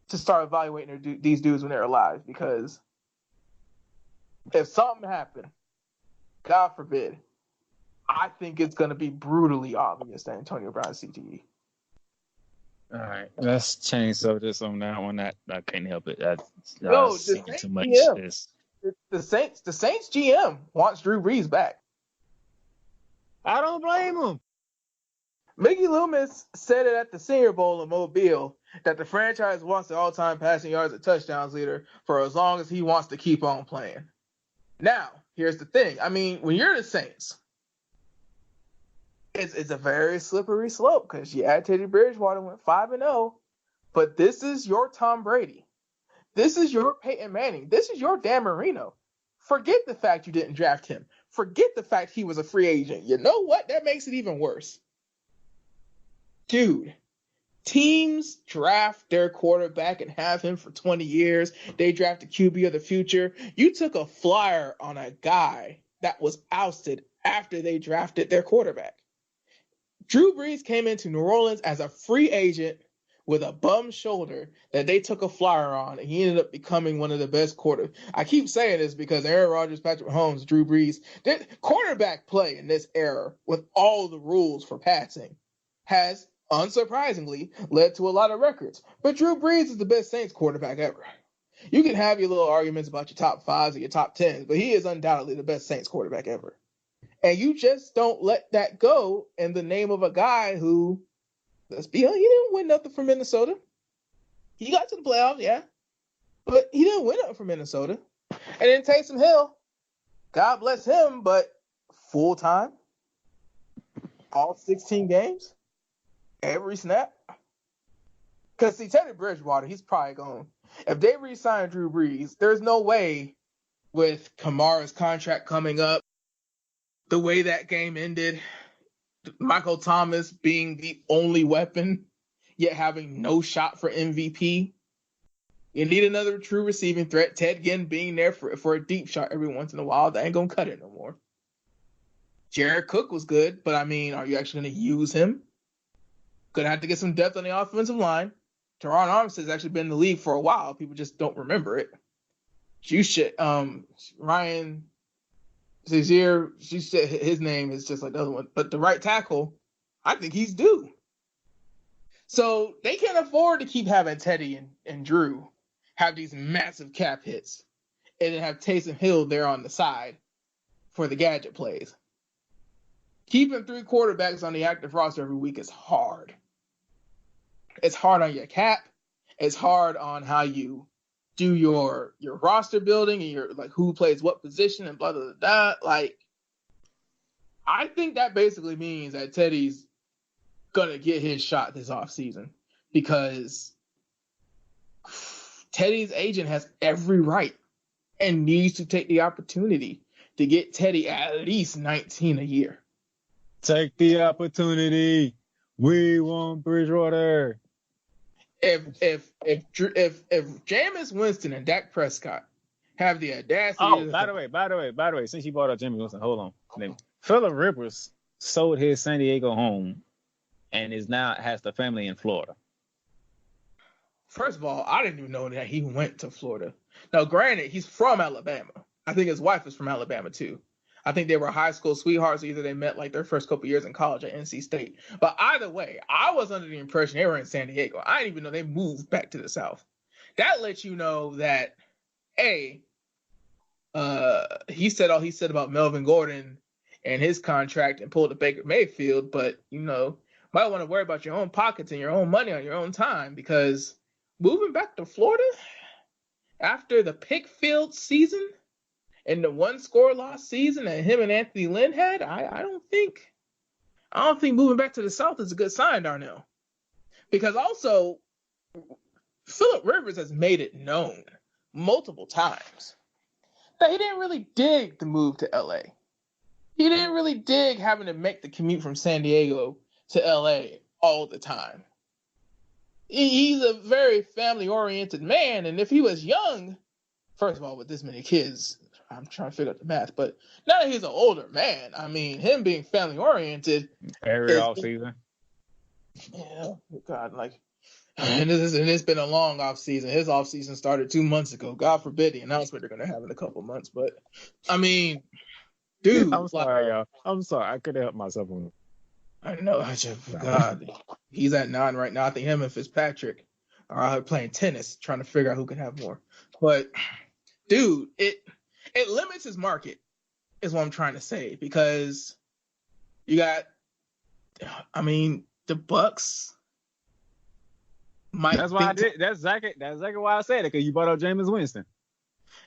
to start evaluating these dudes when they're alive, because if something happened, God forbid, I think it's going to be brutally obvious that Antonio Brown is CTE. All right, let's change subjects on that one. I can't help it. Too much. The Saints GM wants Drew Brees back. I don't blame him. Mickey Loomis said it at the Senior Bowl in Mobile that the franchise wants the all-time passing yards and touchdowns leader for as long as he wants to keep on playing. Now, here's the thing. I mean, when you're the Saints, it's a very slippery slope because Teddy Bridgewater went 5-0, but this is your Tom Brady. This is your Peyton Manning. This is your Dan Marino. Forget the fact you didn't draft him. Forget the fact he was a free agent. You know what? That makes it even worse. Dude, teams draft their quarterback and have him for 20 years. They draft a QB of the future. You took a flyer on a guy that was ousted after they drafted their quarterback. Drew Brees came into New Orleans as a free agent with a bum shoulder that they took a flyer on, and he ended up becoming one of the best I keep saying this because Aaron Rodgers, Patrick Mahomes, Drew Brees, quarterback play in this era with all the rules for passing has, unsurprisingly, led to a lot of records. But Drew Brees is the best Saints quarterback ever. You can have your little arguments about your top fives or your top tens, but he is undoubtedly the best Saints quarterback ever. And you just don't let that go in the name of a guy who, let's be honest, he didn't win nothing from Minnesota. He got to the playoffs, yeah, but he didn't win nothing from Minnesota. And then Taysom Hill, God bless him, but full time, all 16 games, every snap. Because, see, Teddy Bridgewater, he's probably going. If they re-sign Drew Brees, there's no way with Kamara's contract coming up, the way that game ended, Michael Thomas being the only weapon, yet having no shot for MVP. You need another true receiving threat. Ted Ginn being there for a deep shot every once in a while. That ain't going to cut it no more. Jared Cook was good, but, I mean, are you actually going to use him? Going to have to get some depth on the offensive line. Teron Armstead's actually been in the league for a while. People just don't remember it. Ryan Shazier, she said his name is just like the other one. But the right tackle, I think he's due. So they can't afford to keep having Teddy and Drew have these massive cap hits and then have Taysom Hill there on the side for the gadget plays. Keeping 3 quarterbacks on the active roster every week is hard. It's hard on your cap. It's hard on how you do your roster building and your like who plays what position and blah blah blah. Like, I think that basically means that Teddy's gonna get his shot this offseason because Teddy's agent has every right and needs to take the opportunity to get Teddy at least 19 a year. Take the opportunity. We want Bridgewater. If Jameis Winston and Dak Prescott have the audacity. Oh, by the way, since you brought up Jameis Winston, hold on. Phillip Rivers sold his San Diego home and has the family in Florida. First of all, I didn't even know that he went to Florida. Now, granted, he's from Alabama. I think his wife is from Alabama too. I think they were high school sweethearts. Either they met like their first couple years in college at NC State. But either way, I was under the impression they were in San Diego. I didn't even know they moved back to the South. That lets you know that, he said all he said about Melvin Gordon and his contract and pulled a Baker Mayfield, but, might want to worry about your own pockets and your own money on your own time because moving back to Florida after the Pickfield season and the 1-score-loss season that him and Anthony Lynn had, I don't think moving back to the South is a good sign, Darnell. Because also, Phillip Rivers has made it known multiple times that he didn't really dig the move to LA. He didn't really dig having to make the commute from San Diego to LA all the time. He's a very family-oriented man, and if he was young, first of all, with this many kids, I'm trying to figure out the math, but now that he's an older man, I mean, him being family-oriented. Every offseason. Yeah, God, and it's been a long offseason. His offseason started 2 months ago. God forbid the announcement they're going to have in a couple months, but, I mean, dude. I'm sorry, y'all. I'm sorry. I couldn't help myself. I know. God, he's at 9 right now. I think him and Fitzpatrick are out playing tennis, trying to figure out who can have more. But, dude, it limits his market, is what I'm trying to say, because you got, the Bucks. That's why I did. That's exactly why I said it, because you brought up Jameis Winston.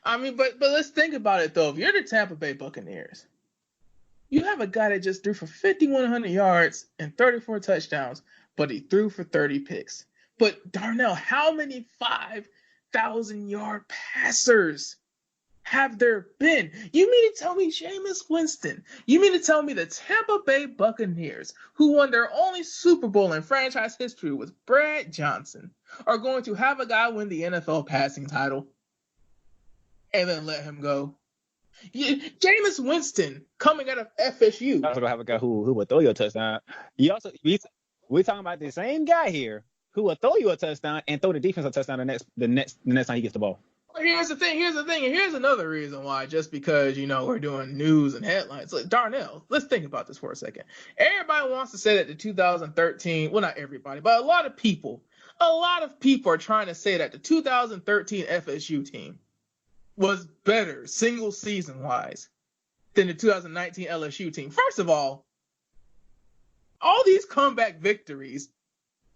But let's think about it though. If you're the Tampa Bay Buccaneers, you have a guy that just threw for 5,100 yards and 34 touchdowns, but he threw for 30 picks. But Darnell, how many 5,000-yard passers have there been? You mean to tell me Jameis Winston? You mean to tell me the Tampa Bay Buccaneers, who won their only Super Bowl in franchise history with Brad Johnson, are going to have a guy win the NFL passing title and then let him go? Jameis Winston coming out of FSU. I'm going to have a guy who would throw your touchdown. We're talking about the same guy here who will throw you a touchdown and throw the defense a touchdown the next time he gets the ball. Here's the thing, and here's another reason why, just because, we're doing news and headlines. Like, Darnell, let's think about this for a second. Everybody wants to say that the 2013, well, not everybody, but a lot of people are trying to say that the 2013 FSU team was better single season wise than the 2019 LSU team. First of all these comeback victories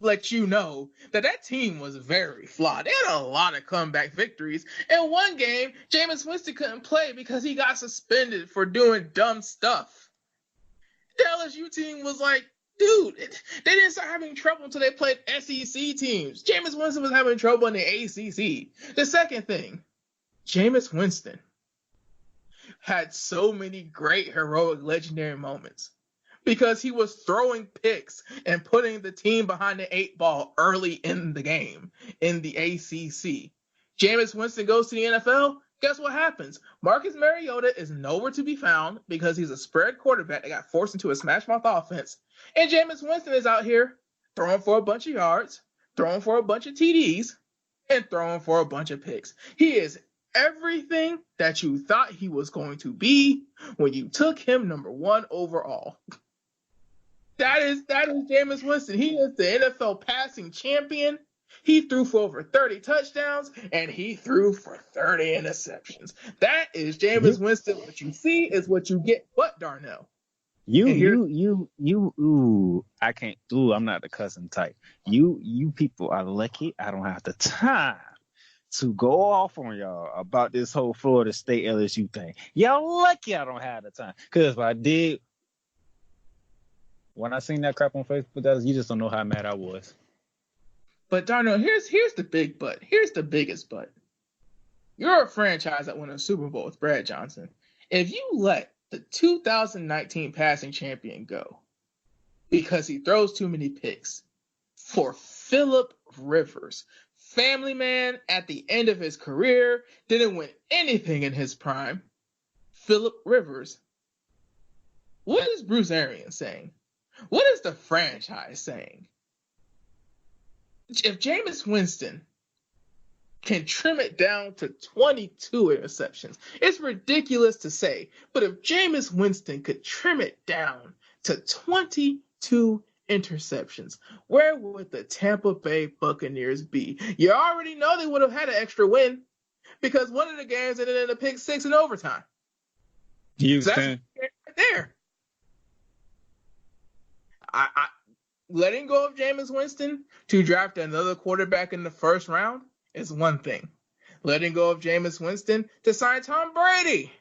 let you know that team was very flawed. They had a lot of comeback victories. In one game, Jameis Winston couldn't play because he got suspended for doing dumb stuff. The LSU team was like, dude, they didn't start having trouble until they played SEC teams. Jameis Winston was having trouble in the ACC. The second thing, Jameis Winston had so many great, heroic, legendary moments because he was throwing picks and putting the team behind the 8 ball early in the game in the ACC. Jameis Winston goes to the NFL. Guess what happens? Marcus Mariota is nowhere to be found because he's a spread quarterback that got forced into a smash mouth offense. And Jameis Winston is out here throwing for a bunch of yards, throwing for a bunch of TDs, and throwing for a bunch of picks. He is everything that you thought he was going to be when you took him number 1 overall. That is Jameis Winston. He is the NFL passing champion. He threw for over 30 touchdowns, and he threw for 30 interceptions. That is Jameis Winston. What you see is what you get. What, Darnell? I can't. I'm not the cousin type. You people are lucky I don't have the time to go off on y'all about this whole Florida State LSU thing. Y'all lucky I don't have the time. Because if I did, when I seen that crap on Facebook, you just don't know how mad I was. But Darnell, here's the big but. Here's the biggest but. You're a franchise that won a Super Bowl with Brad Johnson. If you let the 2019 passing champion go because he throws too many picks for Phillip Rivers, family man at the end of his career, didn't win anything in his prime, Phillip Rivers, what is Bruce Arians saying? What is the franchise saying? If Jameis Winston can trim it down to 22 interceptions, it's ridiculous to say, but if Jameis Winston could trim it down to 22 interceptions, where would the Tampa Bay Buccaneers be? You already know they would have had an extra win because one of the games ended in a pick 6 in overtime. Houston. So that's right there. I letting go of Jameis Winston to draft another quarterback in the first round is one thing. Letting go of Jameis Winston to sign Tom Brady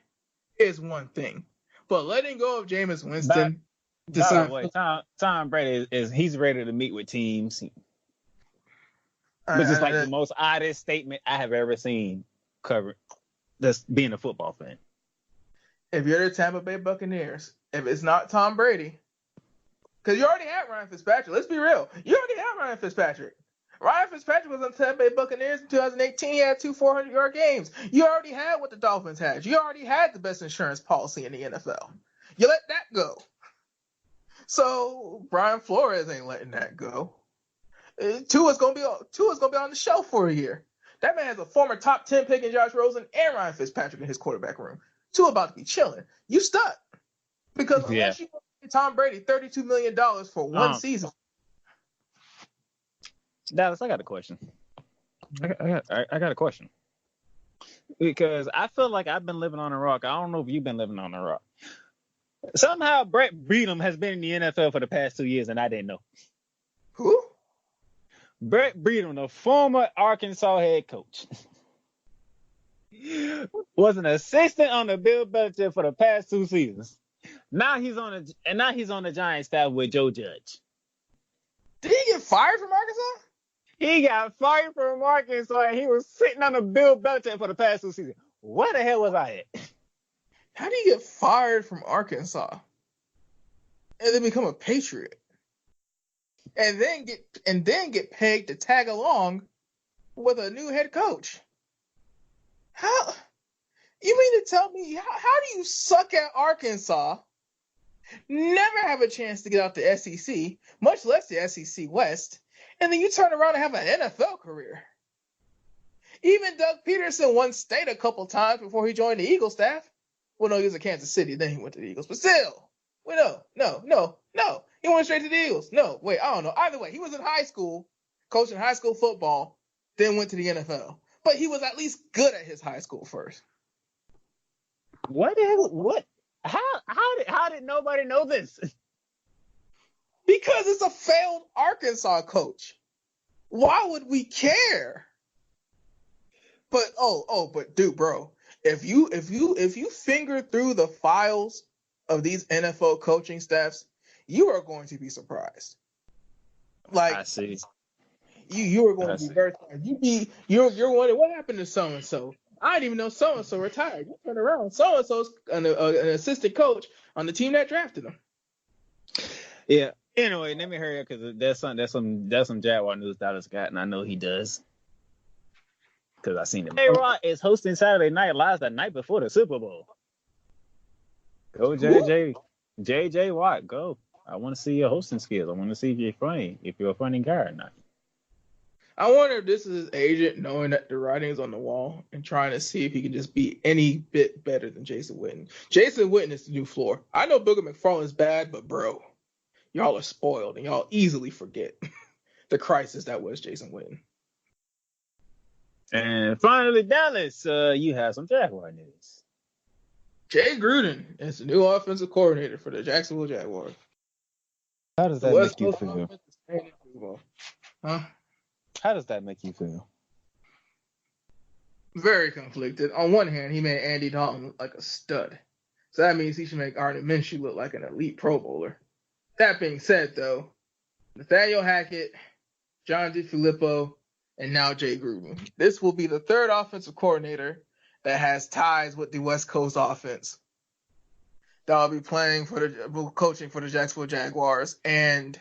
is one thing. But letting go of Jameis Winston to sign... By the way, Tom Brady he's ready to meet with teams. This is like the most oddest statement I have ever seen covered. That's being a football fan. If you're the Tampa Bay Buccaneers, if it's not Tom Brady... Because you already had Ryan Fitzpatrick. Let's be real. You already had Ryan Fitzpatrick. Ryan Fitzpatrick was on the Tampa Bay Buccaneers in 2018. He had 2 400-yard games. You already had what the Dolphins had. You already had the best insurance policy in the NFL. You let that go. So Brian Flores ain't letting that go. Tua's gonna be on the shelf for a year. That man has a former top 10 pick in Josh Rosen and Ryan Fitzpatrick in his quarterback room. Tua about to be chilling. You stuck. Because unless you Tom Brady $32 million for one season. Dallas, I got a question. I got a question. Because I feel like I've been living on a rock. I don't know if you've been living on a rock. Somehow Brett Breedham has been in the NFL for the past 2 years, and I didn't know. Who? Brett Breedham, the former Arkansas head coach, was an assistant on the Bill Belichick for the past 2 seasons. Now he's on the Giants staff with Joe Judge. Did he get fired from Arkansas? He got fired from Arkansas, and he was sitting on the Bill Belichick for the past 2 seasons. Where the hell was I at? How do you get fired from Arkansas and then become a Patriot, and then get pegged to tag along with a new head coach? How? You mean to tell me how do you suck at Arkansas, never have a chance to get out the SEC, much less the SEC West, and then you turn around and have an NFL career. Even Doug Peterson once stayed a couple times before he joined the Eagles staff. Well, no, he was in Kansas City, then he went to the Eagles. But still, well, no. He went straight to the Eagles. No, wait, I don't know. Either way, he was in high school, coaching high school football, then went to the NFL. But he was at least good at his high school first. What? How did nobody know this? Because it's a failed Arkansas coach. Why would we care? But but dude, bro, if you finger through the files of these NFL coaching staffs, you are going to be surprised. Like, I see. You are going to be very surprised. You're wondering what happened to so and so. I didn't even know so and so retired. You turn around, so and so's an assistant coach on the team that drafted him. Yeah. Anyway, let me hurry up because there's some Jaguar news Dallas got, and I know he does because I seen him. A-Rod is hosting Saturday Night Live the night before the Super Bowl. Go JJ Watt, go. I want to see your hosting skills. I want to see if you're funny, if you're a funny guy or not. I wonder if this is his agent knowing that the writing's on the wall and trying to see if he can just be any bit better than Jason Witten. Jason Witten is the new floor. I know Booger McFarland's bad, but bro, y'all are spoiled and y'all easily forget the crisis that was Jason Witten. And finally, Dallas, you have some Jaguar news. Jay Gruden is the new offensive coordinator for the Jacksonville Jaguars. How does that make you feel? Huh? How does that make you feel? Very conflicted. On one hand, he made Andy Dalton look like a stud. So that means he should make Arnie Minshew look like an elite Pro Bowler. That being said, though, Nathaniel Hackett, John DeFilippo, and now Jay Gruden. This will be the third offensive coordinator that has ties with the West Coast offense that will be coaching for the Jacksonville Jaguars. And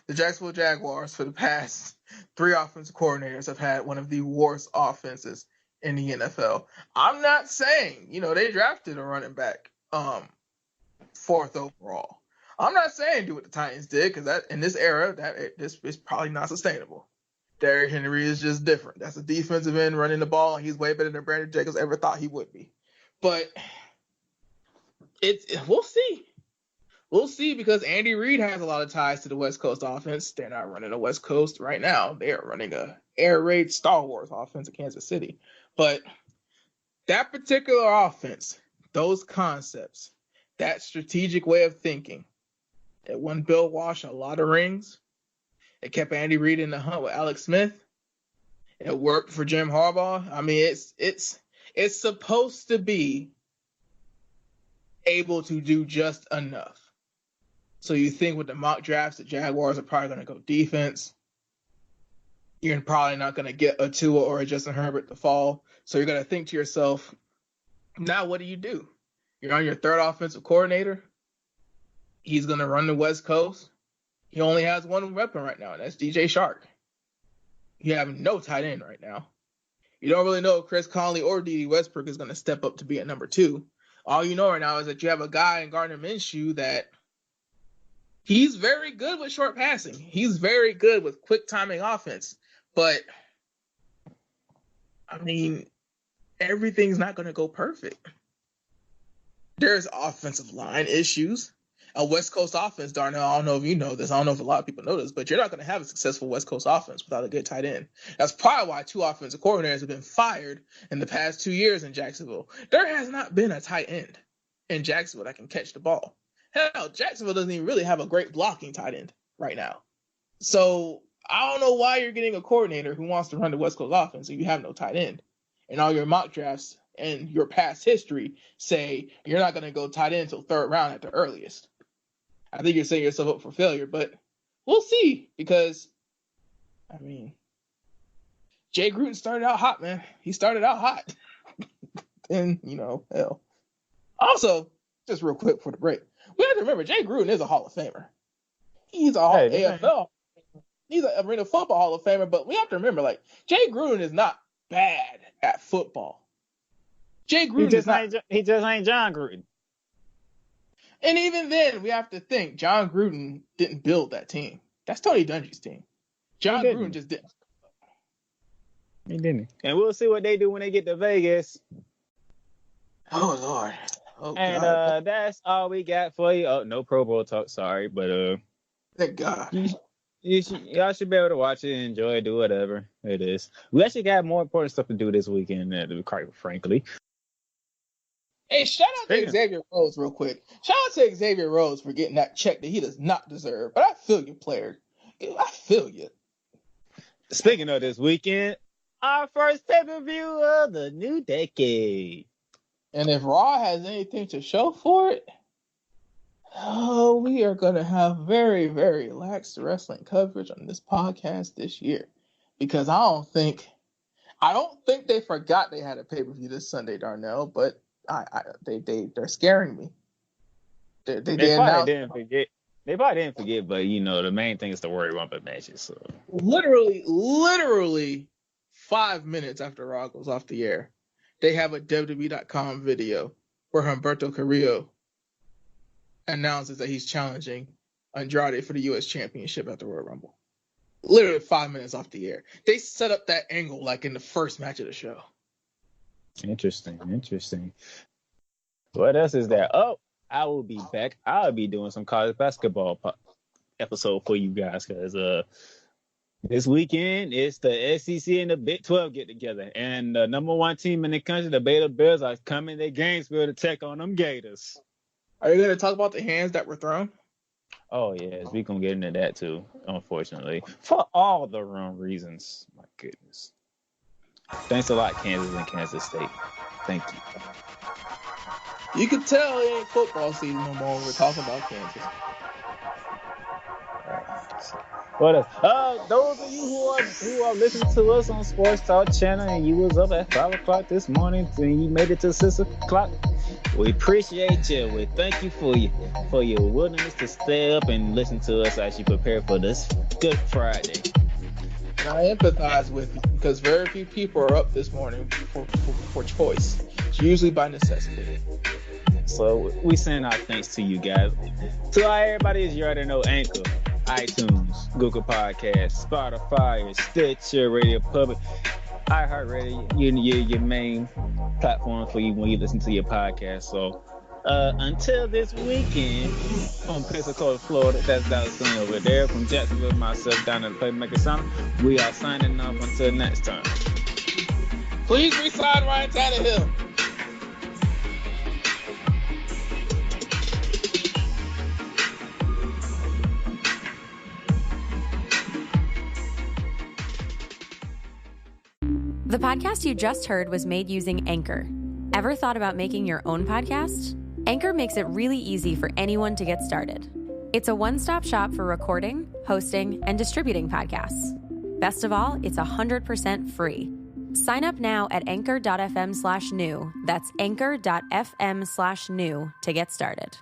the Jacksonville Jaguars, for the past 3 offensive coordinators, have had one of the worst offenses in the NFL. I'm not saying, they drafted a running back 4th overall. I'm not saying do what the Titans did, because that in this era, this is probably not sustainable. Derrick Henry is just different. That's a defensive end running the ball, and he's way better than Brandon Jacobs ever thought he would be. But we'll see. We'll see, because Andy Reid has a lot of ties to the West Coast offense. They're not running a West Coast right now. They are running a air raid Star Wars offense in Kansas City. But that particular offense, those concepts, that strategic way of thinking, it won Bill Walsh a lot of rings. It kept Andy Reid in the hunt with Alex Smith. It worked for Jim Harbaugh. I mean, it's supposed to be able to do just enough. So you think with the mock drafts, the Jaguars are probably going to go defense. You're probably not going to get a Tua or a Justin Herbert to fall. So you're going to think to yourself, now what do? You're on your third offensive coordinator. He's going to run the West Coast. He only has one weapon right now, and that's DJ Shark. You have no tight end right now. You don't really know if Chris Conley or Dede Westbrook is going to step up to be at number 2. All you know right now is that you have a guy in Gardner Minshew that he's very good with short passing. He's very good with quick timing offense. But, I mean, everything's not going to go perfect. There's offensive line issues. A West Coast offense, Darnell, I don't know if you know this. I don't know if a lot of people know this, but you're not going to have a successful West Coast offense without a good tight end. That's probably why 2 offensive coordinators have been fired in the past 2 years in Jacksonville. There has not been a tight end in Jacksonville that can catch the ball. Hell, Jacksonville doesn't even really have a great blocking tight end right now. So I don't know why you're getting a coordinator who wants to run the West Coast offense if you have no tight end. And all your mock drafts and your past history say you're not going to go tight end until 3rd round at the earliest. I think you're setting yourself up for failure, but we'll see, because, I mean, Jay Gruden started out hot, man. He started out hot. And, hell. Also, just real quick for the break, we have to remember Jay Gruden is a Hall of Famer. He's a AFL. He's an Arena Football Hall of Famer, but we have to remember, Jay Gruden is not bad at football. Jay Gruden he just ain't John Gruden. And even then, we have to think John Gruden didn't build that team. That's Tony Dungy's team. John Gruden just didn't. He didn't. And we'll see what they do when they get to Vegas. Oh, Lord. Oh, and God. That's all we got for you. Oh, no Pro Bowl talk, sorry, but thank God. Y'all should be able to watch it, enjoy it, do whatever it is. We actually got more important stuff to do this weekend, quite frankly. Hey, shout out to Xavier Rhodes real quick. Shout out to Xavier Rhodes for getting that check that he does not deserve. But I feel you, player. I feel you. Speaking of this weekend, our first pay-per-view of the new decade. And if Raw has anything to show for it, we are going to have very, very lax wrestling coverage on this podcast this year. Because I don't think they forgot they had a pay-per-view this Sunday, Darnell, but they're scaring me. They probably didn't forget. They probably didn't forget, but the main thing is the Royal Rumble matches. So literally 5 minutes after Raw goes off the air, they have a WWE.com video where Humberto Carrillo announces that he's challenging Andrade for the U.S. Championship at the Royal Rumble. Literally 5 minutes off the air. They set up that angle like in the first match of the show. Interesting. What else is there? Oh, I will be back. I'll be doing some college basketball episode for you guys because this weekend it's the SEC and the Big 12 get together, and the number one team in the country, the Baylor Bears, are coming to Gainesville to take on them Gators. Are you going to talk about the hands that were thrown? Oh yes, we gonna get into that too. Unfortunately, for all the wrong reasons. My goodness. Thanks a lot, Kansas and Kansas State. Thank you. You can tell it ain't football season no more when we're talking about Kansas. What else? Those of you who are listening to us on Sports Talk Channel and you was up at 5 o'clock this morning and you made it to 6 o'clock, we appreciate you. We thank you for your willingness to stay up and listen to us as you prepare for this Good Friday. And I empathize with you because very few people are up this morning for choice. It's usually by necessity. So we send our thanks to you guys. To everybody, as you already know, Anchor, iTunes, Google Podcasts, Spotify, Stitcher, Radio Public, iHeartRadio, your main platform for you when you listen to your podcast. So until this weekend, from Pensacola, Florida, that's Dallas over there. From Jacksonville, myself down at the Playmaker Center, we are signing off until next time. Please re-sign Ryan Tannehill. The podcast you just heard was made using Anchor. Ever thought about making your own podcast? Anchor makes it really easy for anyone to get started. It's a one-stop shop for recording, hosting, and distributing podcasts. Best of all, it's 100% free. Sign up now at anchor.fm/new. That's anchor.fm/new to get started.